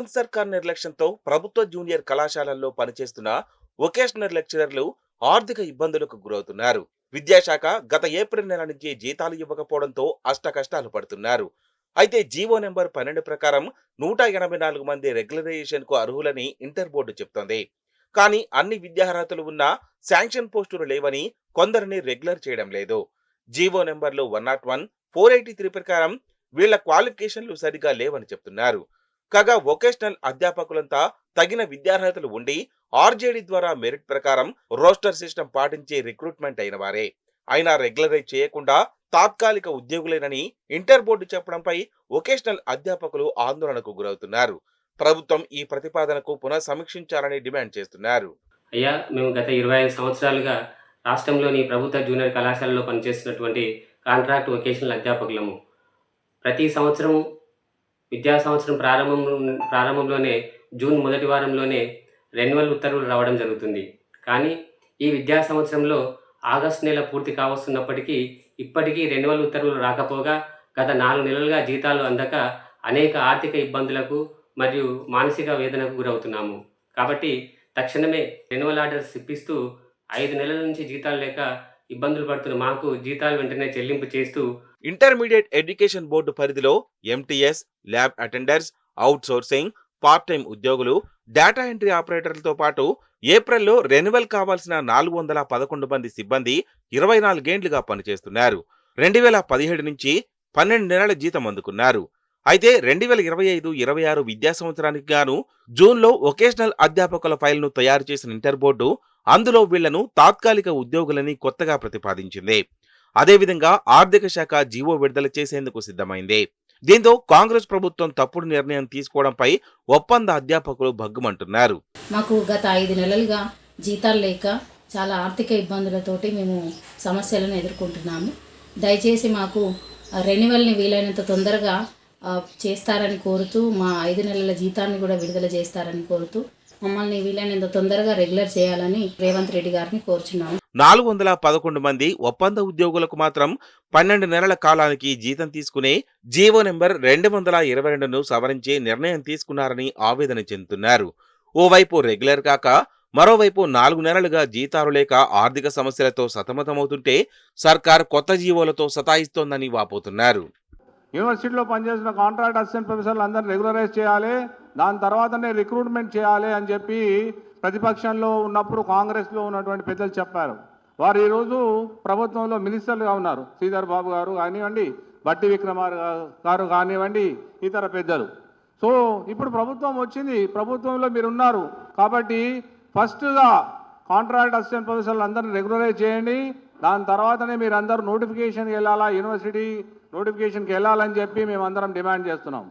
రేవంత్ సర్కార్ నిర్లక్ష్యంతో ప్రభుత్వ జూనియర్ కళాశాలల్లో పనిచేస్తున్న వొకేషనల్ లెక్చరర్లు ఆర్థిక ఇబ్బందులకు గురవుతున్నారు. విద్యాశాఖ గత ఏప్రిల్ నెల నుంచి జీతాలు ఇవ్వకపోవడంతో అష్టకష్టాలు పడుతున్నారు. అయితే జీవో నెంబర్ 12 ప్రకారం 184 మంది రెగ్యులరైజేషన్ కు అర్హులని ఇంటర్ బోర్డు చెప్తోంది. కానీ అన్ని విద్యార్హతలు ఉన్న శాంక్షన్ పోస్టులు లేవని కొందరిని రెగ్యులర్ చేయడం లేదు. జీవో నెంబర్లు 101, 483 ప్రకారం వీళ్ల క్వాలిఫికేషన్లు సరిగా లేవని చెప్తున్నారు. కాగా వొకేషనల్ అధ్యాపకులంతా తగిన విద్యార్హతలు ఉండి ఆర్జేడీ ద్వారా మెరిట్ ప్రకారం రోస్టర్ సిస్టమ్ పాటించి రిక్రూట్మెంట్ అయిన వారే. అయినా రెగ్యులరైజ్ చేయకుండా తాత్కాలిక ఉద్యోగులేనని ఇంటర్ బోర్డు చెప్పడంపై వొకేషనల్ అధ్యాపకులు ఆందోళనకు గురవుతున్నారు. ప్రభుత్వం ఈ ప్రతిపాదనకు పునఃసమీక్షించాలని డిమాండ్ చేస్తున్నారు. అయ్యా, మేము గత 25 సంవత్సరాలుగా రాష్ట్రంలోని ప్రభుత్వ జూనియర్ కళాశాలలో పనిచేస్తున్నటువంటి కాంట్రాక్ట్ వొకేషనల్ అధ్యాపకులము. ప్రతి సంవత్సరం విద్యా సంవత్సరం ప్రారంభంలోనే జూన్ మొదటి వారంలోనే రెన్యువల్ ఉత్తర్వులు రావడం జరుగుతుంది. కానీ ఈ విద్యా సంవత్సరంలో ఆగస్టు నెల పూర్తి కావస్తున్నప్పటికీ ఇప్పటికీ రెన్యువల్ ఉత్తర్వులు రాకపోగా గత 4 నెలలుగా జీతాలు అందక అనేక ఆర్థిక ఇబ్బందులకు మరియు మానసిక వేదనకు గురవుతున్నాము. కాబట్టి తక్షణమే రెన్యువల్ ఆర్డర్స్ ఇప్పిస్తూ 5 నెలల నుంచి జీతాలు లేక ఇబ్బందులు పడుతున్న మాకు జీతాలు వెంటనే చెల్లింపు చేస్తూ ఇంటర్మీడియట్ ఎడ్యుకేషన్ బోర్డు పరిధిలో MTS, lab attenders, out sourcing, part time ఉద్యోగులు, డేటా ఎంట్రీ ఆపరేటర్లతో పాటు ఏప్రిల్లో రెన్యువల్ కావాల్సిన 411 మంది సిబ్బంది 24 ఏళ్లుగా పనిచేస్తున్నారు. 2017 నుంచి 12 నెలల జీతం అందుకున్నారు. అయితే 2025-26 విద్యా సంవత్సరానికి గాను జూన్లో వొకేషనల్ అధ్యాపకుల ఫైల్ను తయారు చేసిన ఇంటర్ బోర్డు అందులో వీళ్లను తాత్కాలిక ఉద్యోగులని కొత్తగా ప్రతిపాదించింది. అదేవిధంగా ఆర్థిక శాఖ జీవో విడుదల చేసేందుకు సిద్ధమైంది. దీంతో కాంగ్రెస్ ప్రభుత్వం తప్పుడు నిర్ణయం తీసుకోవడంపై ఒప్పంద అధ్యాపకులు భగ్గుమంటున్నారు. మాకు గత 5 నెలలుగా జీతాలు లేక చాలా ఆర్థిక ఇబ్బందులతోటి మేము సమస్యలను ఎదుర్కొంటున్నాము. దయచేసి మాకు రెన్యువల్ని వీలైనంత తొందరగా చేస్తారని కోరుతూ, మా 5 నెలల జీతాన్ని కూడా విడుదల చేస్తారని కోరుతూ మమ్మల్ని వీలైనంత తొందరగా రెగ్యులర్ చేయాలని రేవంత్ రెడ్డి గారిని కోరుచున్నాము. 411 మంది ఒప్పంద ఉద్యోగులకు మాత్రం 12 నెలల కాలానికి జీతం తీసుకునే జీవో నెంబర్ 222ను సవరించి నిర్ణయం తీసుకున్నారని ఆవేదన చెందుతున్నారు. ఓవైపు రెగ్యులర్ కాక మరోవైపు 4 నెలలుగా జీతాలు లేక ఆర్థిక సమస్యలతో సతమతమవుతుంటే సర్కార్ కొత్త జీవోలతో సతాయిస్తోందని వాపోతున్నారు. యూనివర్సిటీలో పనిచేసిన కాంట్రాక్ట్ అసిస్టెంట్ ప్రొఫెసర్లు అందరినీ రెగ్యులరైజ్ చేయాలి, దాని తర్వాతనే రిక్రూట్మెంట్ చేయాలి అని చెప్పి ప్రతిపక్షంలో ఉన్నప్పుడు కాంగ్రెస్లో ఉన్నటువంటి పెద్దలు చెప్పారు. వారు ఈరోజు ప్రభుత్వంలో మినిస్టర్లుగా ఉన్నారు. శ్రీధర్ బాబు గారు కానివ్వండి, బట్టి విక్రమార్ గారు కానివ్వండి, ఇతర పెద్దలు. సో ఇప్పుడు ప్రభుత్వం వచ్చింది, ప్రభుత్వంలో మీరు ఉన్నారు కాబట్టి ఫస్ట్గా కాంట్రాక్ట్ అసిస్టెంట్ ప్రొఫెసర్లు అందరినీ రెగ్యులరైజ్ చేయండి, దాని తర్వాతనే మీరు అందరూ నోటిఫికేషన్కి వెళ్ళాలా, యూనివర్సిటీ నోటిఫికేషన్కి వెళ్ళాలని చెప్పి మేమందరం డిమాండ్ చేస్తున్నాం.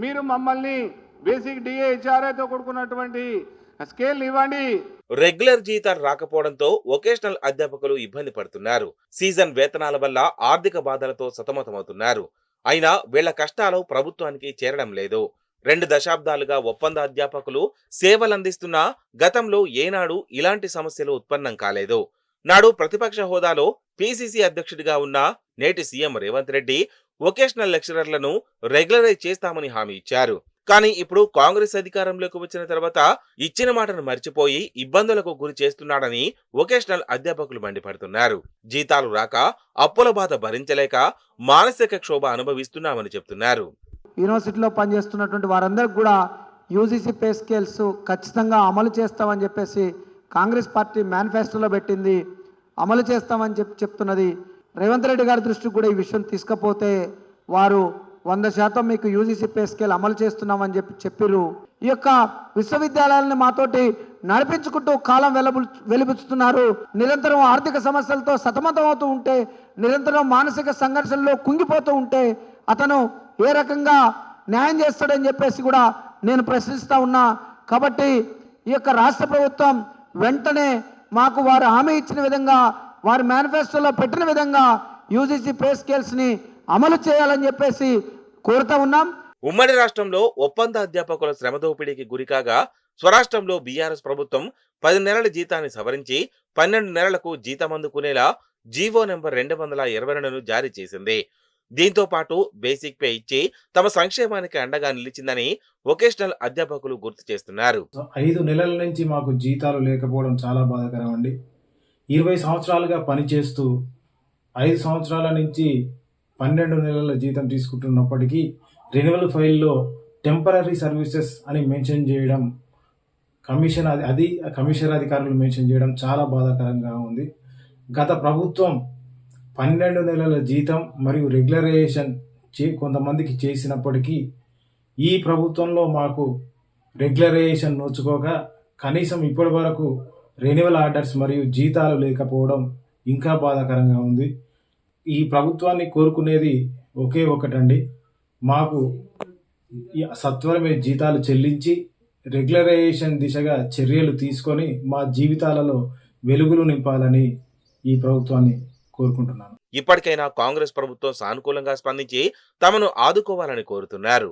మీరు మమ్మల్ని బేసిక్ డిఏ హెచ్ఆర్ఏతో కూడుకున్నటువంటి స్కేల్ ఇవ్వండి. రెగ్యులర్ జీతాలు రాకపోవడంతో వొకేషనల్ అధ్యాపకులు ఇబ్బంది పడుతున్నారు. సీజన్ వేతనాల వల్ల ఆర్థిక బాధలతో సతమతమవుతున్నారు. అయినా వీళ్ల కష్టాలు ప్రభుత్వానికి చేరడం లేదు. 2 దశాబ్దాలుగా ఒప్పంద అధ్యాపకులు సేవలందిస్తున్నా గతంలో ఏనాడు ఇలాంటి సమస్యలు ఉత్పన్నం కాలేదు. నాడు ప్రతిపక్ష హోదాలో పిసిసి అధ్యక్షుడిగా ఉన్న నేటి సీఎం రేవంత్ రెడ్డి వొకేషనల్ లెక్చరర్లను రెగ్యులరైజ్ చేస్తామని హామీ ఇచ్చారు. కానీ ఇప్పుడు కాంగ్రెస్ అధికారంలోకి వచ్చిన తర్వాత ఇచ్చిన మాటను మర్చిపోయి ఇబ్బందులకు గురి చేస్తున్నాడని వొకేషనల్ అధ్యాపకులు మండిపడుతున్నారు. జీతాలు రాక అప్పుల బాధ భరించలేక మానసిక క్షోభ అనుభవిస్తున్నామని చెప్తున్నారు. యూనివర్సిటీలో పనిచేస్తున్నటువంటి వారందరికీ కూడా యూజీసీ పే స్కేల్స్ ఖచ్చితంగా అమలు చేస్తామని చెప్పేసి కాంగ్రెస్ పార్టీ మేనిఫెస్టోలో పెట్టింది, అమలు చేస్తామని చెప్తున్నది. రేవంత్ రెడ్డి గారి దృష్టికి కూడా ఈ విషయం తీసుకపోతే వారు 100% మీకు యూజీసీ పే స్కేల్ అమలు చేస్తున్నామని చెప్పిర్రు. ఈ యొక్క విశ్వవిద్యాలయాలను మాతోటి నడిపించుకుంటూ కాలం వెలిబుచ్చుతున్నారు. నిరంతరం ఆర్థిక సమస్యలతో సతమతమవుతూ ఉంటే, నిరంతరం మానసిక సంఘర్షణలో కుంగిపోతూ ఉంటే అతను ఏ రకంగా న్యాయం చేస్తాడని చెప్పేసి కూడా నేను ప్రశ్నిస్తూ ఉన్నా. కాబట్టి ఈ యొక్క రాష్ట్ర ప్రభుత్వం వెంటనే మాకు వారు హామీ ఇచ్చిన విధంగా, వారి మేనిఫెస్టోలో పెట్టిన విధంగా యూజీసీ పే స్కేల్స్ని అమలు చేయాలని చెప్పేసి కోరుతా ఉన్నాం. ఉమ్మడి రాష్ట్రంలో ఒప్పంద అధ్యాపకుల శ్రమ దోపిడీకి గురికాగా స్వరాష్ట్రంలో బీఆర్ఎస్ ప్రభుత్వం 10 నెలల జీతాన్ని సవరించి 12 నెలలకు జీతం అందుకునేలా జీవో నెంబర్ 222ను జారీ చేసింది. దీంతో పాటు బేసిక్ పే ఇచ్చి తమ సంక్షేమానికి అండగా నిలిచిందని వొకేషనల్ అధ్యాపకులు గుర్తు చేస్తున్నారు. 5 నెలల నుంచి మాకు జీతాలు లేకపోవడం చాలా బాధాకరం అండి. 20 సంవత్సరాలుగా పనిచేస్తూ 5 సంవత్సరాల నుంచి 12 నెలల జీతం తీసుకుంటున్నప్పటికీ రెన్యువల్ ఫైల్లో టెంపరరీ సర్వీసెస్ అని మెన్షన్ చేయడం, కమిషనర్ అధికారులు మెన్షన్ చేయడం చాలా బాధాకరంగా ఉంది. గత ప్రభుత్వం 12 నెలల జీతం మరియు రెగ్యులరైజేషన్ కొంతమందికి చేసినప్పటికీ ఈ ప్రభుత్వంలో మాకు రెగ్యులరైజేషన్ నోచుకోక కనీసం ఇప్పటి వరకు రెన్యువల్ ఆర్డర్స్ మరియు జీతాలు లేకపోవడం ఇంకా బాధాకరంగా ఉంది. ఈ ప్రభుత్వాన్ని కోరుకునేది ఒకే ఒకటండి, మాకు సత్వరమే జీతాలు చెల్లించి రెగ్యులరైజేషన్ దిశగా చర్యలు తీసుకొని మా జీవితాలలో వెలుగులు నింపాలని ఈ ప్రభుత్వాన్ని కోరుకుంటున్నాను. ఇప్పటికైనా కాంగ్రెస్ ప్రభుత్వం సానుకూలంగా స్పందించి తమను ఆదుకోవాలని కోరుతున్నారు.